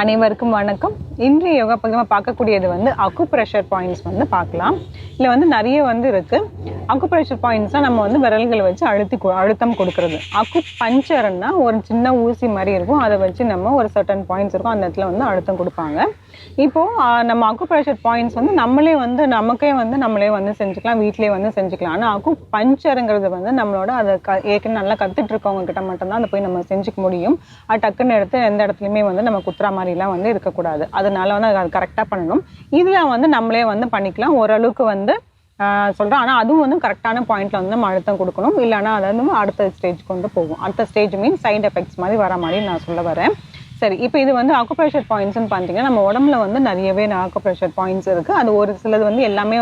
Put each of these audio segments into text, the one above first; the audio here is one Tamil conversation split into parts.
அனைவருக்கும் வணக்கம். இன்றைய யோகா பகுதியாக பார்க்கக்கூடியது அக்குப்ரெஷர் பாயிண்ட்ஸ் பார்க்கலாம். இதில் நிறைய இருக்குது. அக்குப்ரெஷர் பாயிண்ட்ஸ்னால் நம்ம விரல்களை வச்சு அழுத்தம் கொடுக்கறது. அக்கு பஞ்சர்னா ஒரு சின்ன ஊசி மாதிரி இருக்கும், அதை வச்சு நம்ம ஒரு சர்டன் பாயிண்ட்ஸ் இருக்கும், அந்த இடத்துல அழுத்தம் கொடுப்பாங்க. இப்போது நம்ம அக்குப்ரெஷர் பாயிண்ட்ஸ் நம்மளே நமக்கே நம்மளே செஞ்சுக்கலாம், வீட்டிலே செஞ்சுக்கலாம். ஆனால் அக்கு பஞ்சருங்கிறது நம்மளோட அதை ஏற்கனவே நல்லா கற்றுட்டு இருக்கவங்க கிட்ட மட்டும்தான் அதை போய் நம்ம செஞ்சுக்க முடியும். அது டக்குன்னு எடுத்து எந்த இடத்துலையுமே நம்ம குத்துற மாதிரிலாம் இருக்கக்கூடாது. அதனால அது கரெக்டாக பண்ணணும். இதில் நம்மளே பண்ணிக்கலாம் ஓரளவுக்கு சொல்கிறேன். ஆனால் அதுவும் கரெக்டான பாயிண்ட்டில் நம்ம அழுத்தம் கொடுக்கணும். இல்லைனா அதாவது அடுத்த ஸ்டேஜ் கொண்டு போகும். அடுத்த ஸ்டேஜ் மீன் சைட் எஃபெக்ட்ஸ் மாதிரி வர மாதிரி நான் சொல்ல வரேன். சரி, இப்போ இது அக்குப்ரெஷர் பாயிண்ட்ஸ்ன்னு பார்த்தீங்கன்னா நம்ம உடம்புல நிறையவே அக்குப்ரெஷர் பாயிண்ட்ஸ் இருக்குது. அது ஒரு சிலது எல்லாமே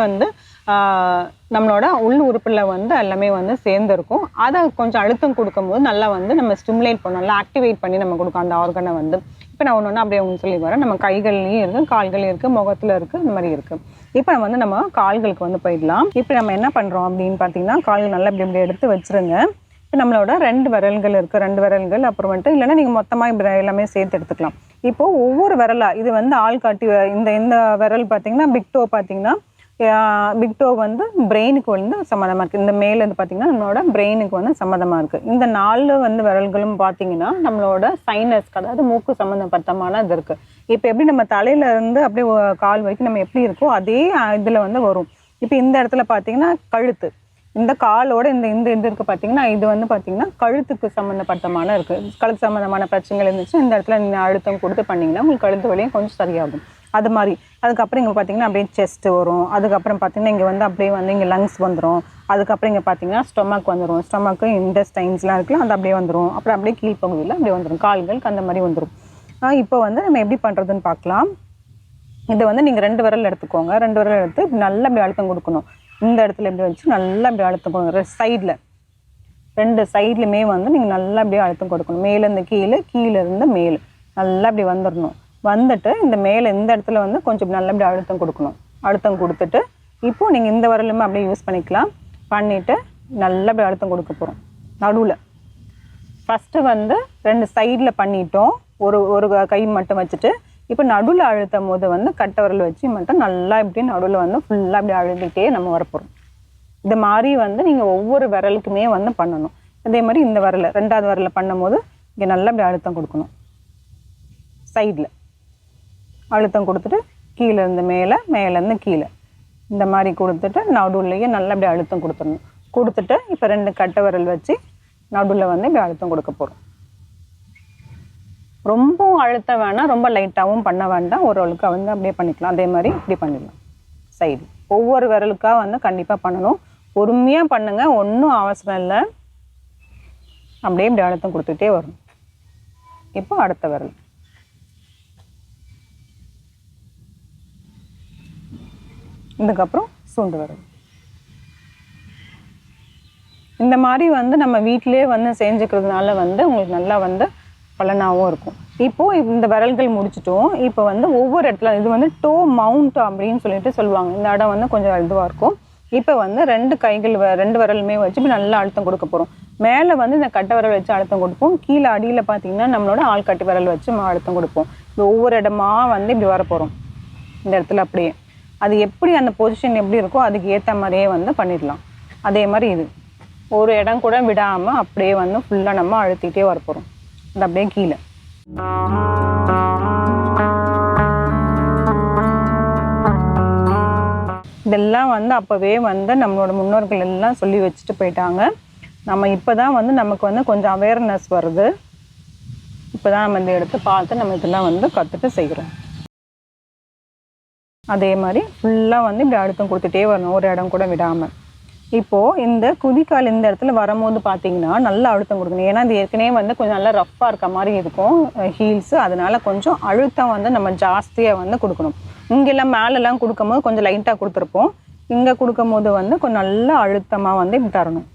நம்மளோட உள் உறுப்பில் எல்லாமே சேர்ந்துருக்கும். அதை கொஞ்சம் அழுத்தம் கொடுக்கும்போது நல்லா நம்ம ஸ்டிமுலேட் பண்ணோம், நல்லா ஆக்டிவேட் பண்ணி நம்ம கொடுக்கும் அந்த ஆர்கனை. இப்போ நான் ஒன்று அப்படியே உங்களுக்கு சொல்லி வரேன். நம்ம கைகள்லையும் இருக்குது, கால்களையும் இருக்குது, முகத்தில் இருக்குது, இந்த மாதிரி இருக்குது. இப்போ நம்ம கால்களுக்கு போயிடலாம். இப்போ நம்ம என்ன பண்ணுறோம் அப்படின்னு பார்த்தீங்கன்னா கால்கள் நல்லா இப்படி எடுத்து வச்சுருங்க. இப்போ நம்மளோட 2 விரல்கள் இருக்குது, 2 விரல்கள் அப்புறமேட்டு இல்லைன்னா நீங்கள் மொத்தமாக இப்படி எல்லாமே சேர்த்து எடுத்துக்கலாம். இப்போது ஒவ்வொரு விரலாக இது ஆள்காட்டி இந்த விரல் பார்த்தீங்கன்னா பிக் டோ பார்த்தீங்கன்னா பிக் டோ பிரெயினுக்கு சம்மந்தமாக இருக்குது. இந்த மேலேருந்து பார்த்தீங்கன்னா நம்மளோட பிரெயினுக்கு சம்மந்தமாக இருக்குது. இந்த 4 விரல்களும் பார்த்தீங்கன்னா நம்மளோட சைனஸ், அதாவது மூக்கு சம்மந்தப்பட்டமான இது இருக்குது. இப்போ எப்படி நம்ம தலையிலேருந்து அப்படியே கால் வரைக்கும் நம்ம எப்படி இருக்கோ அதே இதில் வரும். இப்போ இந்த இடத்துல பார்த்தீங்கன்னா கழுத்து, இந்த காலோட இந்த இது இருக்குது பார்த்தீங்கன்னா இது பார்த்தீங்கன்னா கழுத்துக்கு சம்மந்தப்பட்டமான இருக்குது. கழுத்து சம்மந்தமான பிரச்சனைகள் இருந்துச்சு, இந்த இடத்துல நீங்கள் அழுத்தம் கொடுத்து பண்ணிங்கன்னா உங்களுக்கு கழுத்து வலியும் கொஞ்சம் சரியாகும். அது மாதிரி அதுக்கப்புறம் இங்கே பார்த்தீங்கன்னா அப்படியே செஸ்ட்டு வரும். அதுக்கப்புறம் பார்த்தீங்கன்னா இங்கே அப்படியே இங்கே லங்ஸ் வந்துடும். அதுக்கப்புறம் இங்கே பார்த்தீங்கன்னா ஸ்டொமக் வந்துடும். ஸ்டொமக்கு இன்டெஸ்டைன்ஸ்லாம் இருக்குல்ல, அது அப்படியே வந்துடும். அப்புறம் அப்படியே கீழ்ப்பகுதியில் அப்படியே வந்துடும், கால்களுக்கு அந்த மாதிரி வந்துடும். இப்போ நம்ம எப்படி பண்ணுறதுன்னு பார்க்கலாம். இதை நீங்கள் 2 விரல் எடுத்துக்கோங்க. 2 விரல் எடுத்து நல்லா அப்படி அழுத்தம் கொடுக்கணும். இந்த இடத்துல எப்படி வச்சு நல்லா அப்படி அழுத்தம் கொடுக்கணும். சைடில் 2 சைட்லையுமே நீங்கள் நல்லா அப்படியே அழுத்தம் கொடுக்கணும். மேலேருந்து கீழே, கீழேருந்து மேலே நல்லா அப்படி வந்துடணும். வந்துட்டு இந்த மேலே இந்த இடத்துல கொஞ்சம் நல்லா அப்படி அழுத்தம் கொடுக்கணும். அழுத்தம் கொடுத்துட்டு இப்போது நீங்கள் இந்த விரலுமே அப்படியே யூஸ் பண்ணிக்கலாம். பண்ணிவிட்டு நல்லா அப்படி அழுத்தம் கொடுக்க போகிறோம். நடுவில் ஃபஸ்ட்டு 2 சைடில் பண்ணிட்டோம், ஒரு கை மட்டும் வச்சுட்டு இப்போ நடுவில் அழுத்தும் போது கட்டை விரல் வச்சு மட்டும் நல்லா இப்படி நடுவில் ஃபுல்லாக அப்படி அழுத்திட்டே நம்ம வரப்போகிறோம். இது மாதிரி நீங்கள் ஒவ்வொரு விரலுக்குமே பண்ணணும். அதே மாதிரி இந்த விரலை 2வது விரலை பண்ணும் போது இங்கே நல்லா அப்படி அழுத்தம் கொடுக்கணும். சைடில் அழுத்தம் கொடுத்துட்டு கீழேருந்து மேலே, மேலேருந்து கீழே இந்த மாதிரி கொடுத்துட்டு நடுவுலையே நல்லா அப்படி அழுத்தம் கொடுத்துடணும். கொடுத்துட்டு இப்போ 2 கட்டை விரல் வச்சு நடுவில் இப்படி அழுத்தம் கொடுக்க போகிறோம். ரொம்பவும் அழுத்த வேணாம், ரொம்ப லைட்டாகவும் பண்ண வேண்டாம், ஓரளவுக்கு அப்படியே பண்ணிக்கலாம். அதே மாதிரி இப்படி பண்ணிடலாம். சைடு ஒவ்வொரு விரலுக்காக கண்டிப்பாக பண்ணணும். பொறுமையாக பண்ணுங்கள், ஒன்றும் அவசரம் இல்லை. அப்படியே இப்படி அழுத்தம் கொடுத்துட்டே வரும். இப்போ அடுத்த விரல், இதுக்கப்புறம் சுண்டு விரல். இந்த மாதிரி நம்ம வீட்டிலே செஞ்சுக்கிறதுனால உங்களுக்கு நல்லா பலனாகவும் இருக்கும். இப்போது இந்த விரல்கள் முடிச்சிட்டோம். இப்போ ஒவ்வொரு இடத்துல இது டோ மவுண்ட் அப்படின்னு சொல்லிட்டு சொல்லுவாங்க. இந்த இடம் கொஞ்சம் இதுவாக இருக்கும். இப்போ 2 கைகள் 2 விரலுமே வச்சு இப்போ நல்லா அழுத்தம் கொடுக்க போகிறோம். மேலே இந்த கட்டை விரல் வச்சு அழுத்தம் கொடுப்போம். கீழே அடியில் பார்த்தீங்கன்னா நம்மளோட ஆள்காட்டி விரல் வச்சு அழுத்தம் கொடுப்போம். இப்போ ஒவ்வொரு இடமா இப்படி வர போகிறோம். இந்த இடத்துல அப்படியே அது எப்படி அந்த பொசிஷன் எப்படி இருக்கோ அதுக்கு ஏற்ற மாதிரியே பண்ணிடலாம். அதே மாதிரி இது ஒரு இடம் கூட விடாமல் அப்படியே ஃபுல்லாக நம்ம அழுத்திக்கிட்டே வர போகிறோம். அது அப்படியே கீழே இதெல்லாம் அப்போவே நம்மளோட முன்னோர்கள் எல்லாம் சொல்லி வச்சுட்டு போயிட்டாங்க. நம்ம இப்போ தான் நமக்கு கொஞ்சம் அவேர்னஸ் வருது. இப்போ தான் நம்ம இந்த எடுத்து பார்த்து நம்ம இதெல்லாம் கற்றுட்டு செய்கிறோம். அதே மாதிரி ஃபுல்லாக இப்படி அழுத்தம் கொடுத்துட்டே வரணும், ஒரு இடம் கூட விடாமல். இப்போது இந்த குதிக்கால் இந்த இடத்துல வரும்போது பார்த்தீங்கன்னா நல்லா அழுத்தம் கொடுக்கணும். ஏன்னா இது ஏற்கனவே கொஞ்சம் நல்லா ரஃப்பாக இருக்க மாதிரி இருக்கும் ஹீல்ஸு. அதனால் கொஞ்சம் அழுத்தம் நம்ம ஜாஸ்தியாக கொடுக்கணும். இங்கெல்லாம் மேலெல்லாம் கொடுக்கும்போது கொஞ்சம் லைட்டாக கொடுத்துருப்போம். இங்கே கொடுக்கும் போது கொஞ்சம் நல்லா அழுத்தமாக இப்படி தரணும்.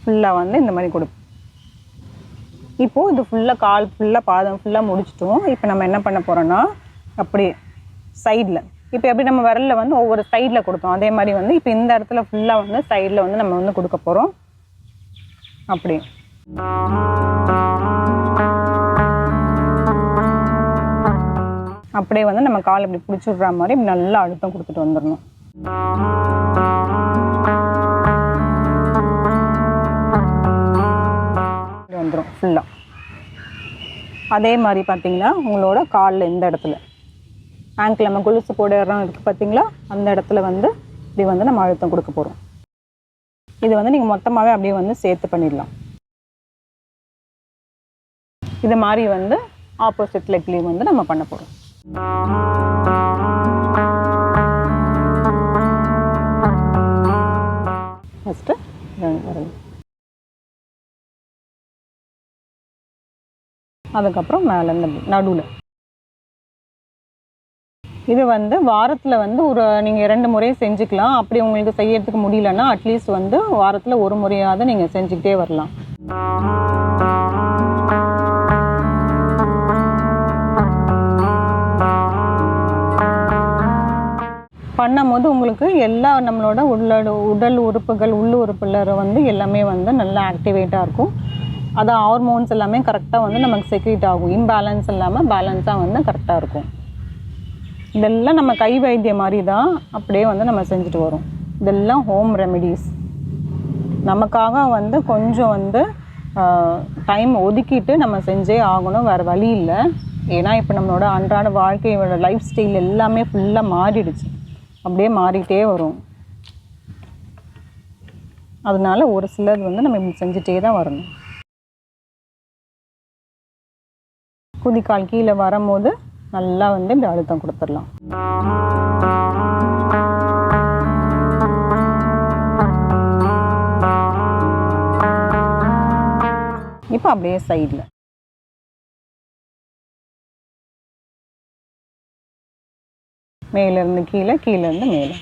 ஃபுல்லாக இந்த மாதிரி கொடுப்போம். இப்போது இது ஃபுல்லாக கால் ஃபுல்லாக பாதம் ஃபுல்லாக முடிச்சிட்டோம். இப்போ நம்ம என்ன பண்ண போகிறோன்னா அப்படியே சைடில் இப்போ எப்படி நம்ம விரலில் ஒவ்வொரு சைடில் கொடுத்தோம் அதே மாதிரி இப்போ இந்த இடத்துல ஃபுல்லாக சைடில் நம்ம கொடுக்க போகிறோம். அப்படியே அப்படியே வந்து நம்ம கால் இப்படி பிடிச்சி விடுற மாதிரி நல்லா அழுத்தம் கொடுத்துட்டு வந்துடணும். வந்துடும் ஃபுல்லாக. அதே மாதிரி பார்த்தீங்கன்னா உங்களோட காலில் இந்த இடத்துல ஆங்கிள் நம்ம கொலுசு போட இடம் இருக்குது பார்த்தீங்களா, அந்த இடத்துல வந்து இப்படி வந்து நம்ம அழுத்தம் கொடுக்க போகிறோம். இது வந்து நீங்கள் மொத்தமாகவே அப்படியே வந்து சேர்த்து பண்ணிடலாம். இது மாதிரி வந்து ஆப்போசிட் லெக்லேயும் வந்து நம்ம பண்ண போகிறோம். ஃபஸ்ட்டு அதுக்கப்புறம் மேலே இந்த நடுவில். இது வந்து வாரத்தில் வந்து ஒரு நீங்கள் 2 முறை செஞ்சுக்கலாம். அப்படி உங்களுக்கு செய்யறதுக்கு முடியலன்னா அட்லீஸ்ட் வந்து வாரத்தில் ஒரு முறையாவது நீங்கள் செஞ்சுக்கிட்டே வரலாம். பண்ணும்போது உங்களுக்கு எல்லா நம்மளோட உடல் உறுப்புகள் உள்ள உறுப்புல வந்து எல்லாமே வந்து நல்லா ஆக்டிவேட்டாக இருக்கும். அதான் ஹார்மோன்ஸ் எல்லாமே கரெக்டாக வந்து நமக்கு செக்ரீட் ஆகும். இம்பேலன்ஸ் இல்லாமல் பேலன்ஸாக வந்து கரெக்டாக இருக்கும். இதெல்லாம் நம்ம கை வைத்தியம் மாதிரி தான் அப்படியே வந்து நம்ம செஞ்சுட்டு வரோம். இதெல்லாம் ஹோம் ரெமெடிஸ். நமக்காக வந்து கொஞ்சம் வந்து டைம் ஒதுக்கிட்டு நம்ம செஞ்சே ஆகணும், வேறு வழி இல்லை. ஏன்னா இப்போ நம்மளோட அன்றாட வாழ்க்கையோட லைஃப் ஸ்டைல் எல்லாமே ஃபுல்லாக மாறிடுச்சு, அப்படியே மாறிட்டே வரும். அதனால ஒரு சிலர் வந்து நம்ம இப்படி செஞ்சுட்டே தான் வரணும். குதிக்கால் கீழே வரும்போது நல்லா வந்து இப்படி அழுத்தம் கொடுத்துடலாம். இப்போ அப்படியே சைடில் மேலேருந்து கீழே, கீழேருந்து மேலே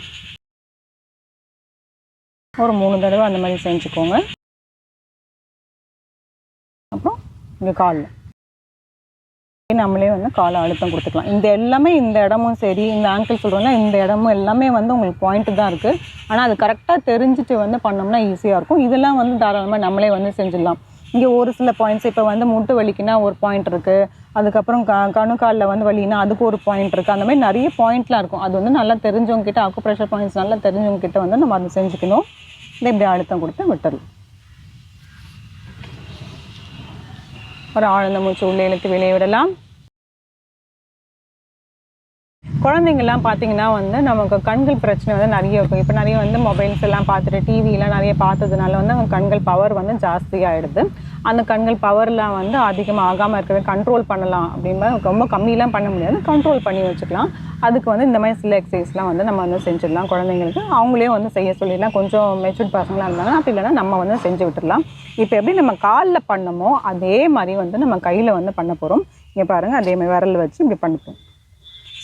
ஒரு 3 தடவை அந்த மாதிரி செஞ்சுக்கோங்க. அப்புறம் இங்கே காலில் நம்மளே வந்து காலை அழுத்தம் கொடுத்துக்கலாம். இந்த எல்லாமே இந்த இடமும் சரி, இந்த ஆங்கிள் சொல்கிறோம்னா இந்த இடமும் எல்லாமே வந்து உங்களுக்கு பாயிண்ட்டு தான் இருக்குது. ஆனால் அது கரெக்டாக தெரிஞ்சுட்டு வந்து பண்ணோம்னா ஈஸியாக இருக்கும். இதெல்லாம் வந்து தாராளமாக நம்மளே வந்து செஞ்சிடலாம். இங்கே ஒரு சில பாயிண்ட்ஸ், இப்போ வந்து முட்டு வலிக்குன்னா ஒரு பாயிண்ட் இருக்குது, அதுக்கப்புறம் கணுக்காலில் வந்து வலின்னா அதுக்கு ஒரு பாயிண்ட் இருக்குது. அந்த மாதிரி நிறைய பாயிண்ட்லாம் இருக்கும். அது வந்து நல்லா தெரிஞ்சவங்க கிட்ட, அக்குப்ரெஷர் பாயிண்ட்ஸ் நல்லா தெரிஞ்சவங்க கிட்ட வந்து நம்ம அதை செஞ்சுக்கணும். இதை இப்படி அழுத்தம் கொடுத்து விட்டுடலாம். ஒரு ஆழ்ந்த மூச்சு உள்ளே இழுத்து வெளியே விடலாம். குழந்தைங்கள்லாம் பார்த்தீங்கன்னா வந்து நமக்கு கண்கள் பிரச்சனை வந்து நிறைய இருக்கும். இப்போ நிறைய வந்து மொபைல்ஸ் எல்லாம் பார்த்துட்டு டிவிலாம் நிறைய பார்த்ததுனால வந்து அவங்க கண்கள் பவர் வந்து ஜாஸ்தியாகிடுது. அந்த கண்கள் பவர்லாம் வந்து அதிகமாக ஆகாமல் இருக்கிறத கண்ட்ரோல் பண்ணலாம். அப்படின்னா ரொம்ப கம்மியெலாம் பண்ண முடியாது, கண்ட்ரோல் பண்ணி வச்சுக்கலாம். அதுக்கு வந்து இந்த மாதிரி சில எக்ஸசைஸ்லாம் வந்து நம்ம வந்து செஞ்சிடலாம். குழந்தைங்களுக்கு அவங்களே வந்து செய்ய சொல்லிடலாம். கொஞ்சம் மெச்சூர்ட் பசங்களாக இருந்தாங்கன்னா அப்படி இல்லைன்னா நம்ம வந்து செஞ்சு விட்டுடலாம். இப்போ எப்படி நம்ம காலில் பண்ணமோ அதே மாதிரி வந்து நம்ம கையில் வந்து பண்ண போகிறோம். இங்கே பாருங்கள், அதே மாதிரி விரல் வச்சு இப்படி பண்ணிப்போம்.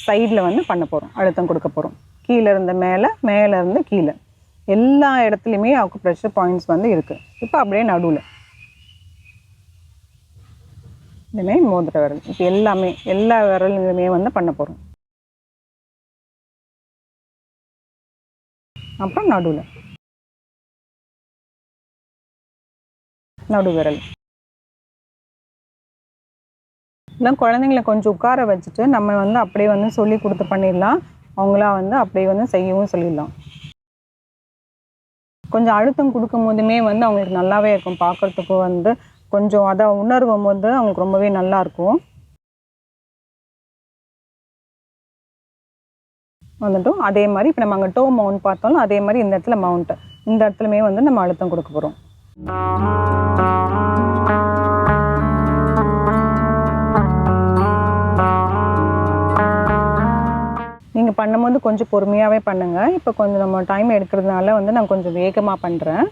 சைடில் வந்து பண்ண போகிறோம், அழுத்தம் கொடுக்க போகிறோம். கீழே இருந்து மேலே, மேலே இருந்து கீழே, எல்லா இடத்துலையுமே அக்குப்ரெஷர் பாயிண்ட்ஸ் வந்து இருக்குது. இப்போ அப்படியே நடுவில் இதுமாரி மோதிர விரல், இப்போ எல்லாமே எல்லா விரலுமே வந்து பண்ண போகிறோம். அப்புறம் நடுவில் நடு விரல். இல்லை குழந்தைங்கள கொஞ்சம் உட்கார வச்சுட்டு நம்ம வந்து அப்படியே வந்து சொல்லி கொடுத்து பண்ணிடலாம். அவங்களா வந்து அப்படியே வந்து செய்யவும் சொல்லிடலாம். கொஞ்சம் அழுத்தம் கொடுக்கும் போதுமே வந்து அவங்களுக்கு நல்லாவே இருக்கும். பார்க்குறதுக்கு வந்து கொஞ்சம் அதை உணர்வும் போது அவங்களுக்கு ரொம்பவே நல்லாயிருக்கும். வந்துட்டும் அதே மாதிரி இப்போ நம்ம அங்கே டோ மவுண்ட் பார்த்தாலும் அதே மாதிரி இந்த இடத்துல மவுண்ட்டு, இந்த இடத்துலையுமே வந்து நம்ம அழுத்தம் கொடுக்க போகிறோம். நீங்கள் பண்ணும்போது கொஞ்சம் பொறுமையாகவே பண்ணுங்கள். இப்போ கொஞ்சம் நம்ம டைம் எடுக்கிறதுனால வந்து நான் கொஞ்சம் வேகமாக பண்ணுறேன்.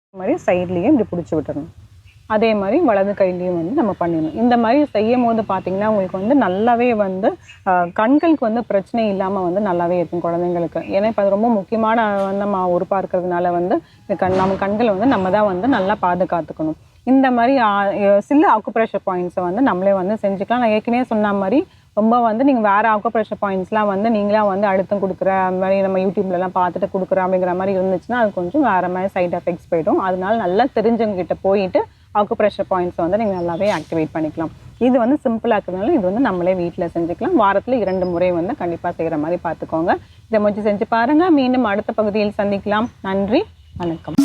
இந்த மாதிரி சைட்லேயும் இப்படி பிடிச்சி விட்டுறணும். அதே மாதிரி வலது கையிலையும் வந்து நம்ம பண்ணிடணும். இந்த மாதிரி செய்யும் போது பார்த்திங்கன்னா உங்களுக்கு வந்து நல்லாவே வந்து கண்களுக்கு வந்து பிரச்சனை இல்லாமல் வந்து நல்லாவே இருக்கும் குழந்தைங்களுக்கு. ஏன்னா இப்போ அது ரொம்ப முக்கியமான நம்ம உறுப்பாக இருக்கிறதுனால வந்து நம்ம கண்களை வந்து நம்ம தான் வந்து நல்லா பாதுகாத்துக்கணும். இந்த மாதிரி சில அக்குப்ரெஷர் பாயிண்ட்ஸை வந்து நம்மளே வந்து செஞ்சுக்கலாம். நான் ஏற்கனவே சொன்ன மாதிரி ரொம்ப வந்து நீங்கள் வேறு அக்குப்ரெஷர் பாயிண்ட்ஸ்லாம் வந்து நீங்களாக வந்து அழுத்தம் கொடுக்குற அந்த மாதிரி நம்ம யூடியூப்லலாம் பார்த்துட்டு கொடுக்குறோம் அப்படிங்கிற மாதிரி இருந்துச்சுன்னா அது கொஞ்சம் வேறு மாதிரி சைட் எஃபெக்ட்ஸ் போய்டும். அதனால நல்லா தெரிஞ்சவங்ககிட்ட போயிட்டு அக்குப்ரெஷர் பாயிண்ட்ஸை வந்து நீங்கள் நல்லாவே ஆக்டிவேட் பண்ணிக்கலாம். இது வந்து சிம்பிளாக இருக்கிறதுனால இது வந்து நம்மளே வீட்டில் செஞ்சுக்கலாம். வாரத்தில் 2 முறை வந்து கண்டிப்பாக செய்கிற மாதிரி பார்த்துக்கோங்க. இதை முயற்சி செஞ்சு பாருங்கள். மீண்டும் அடுத்த பகுதியில் சந்திக்கலாம். நன்றி, வணக்கம்.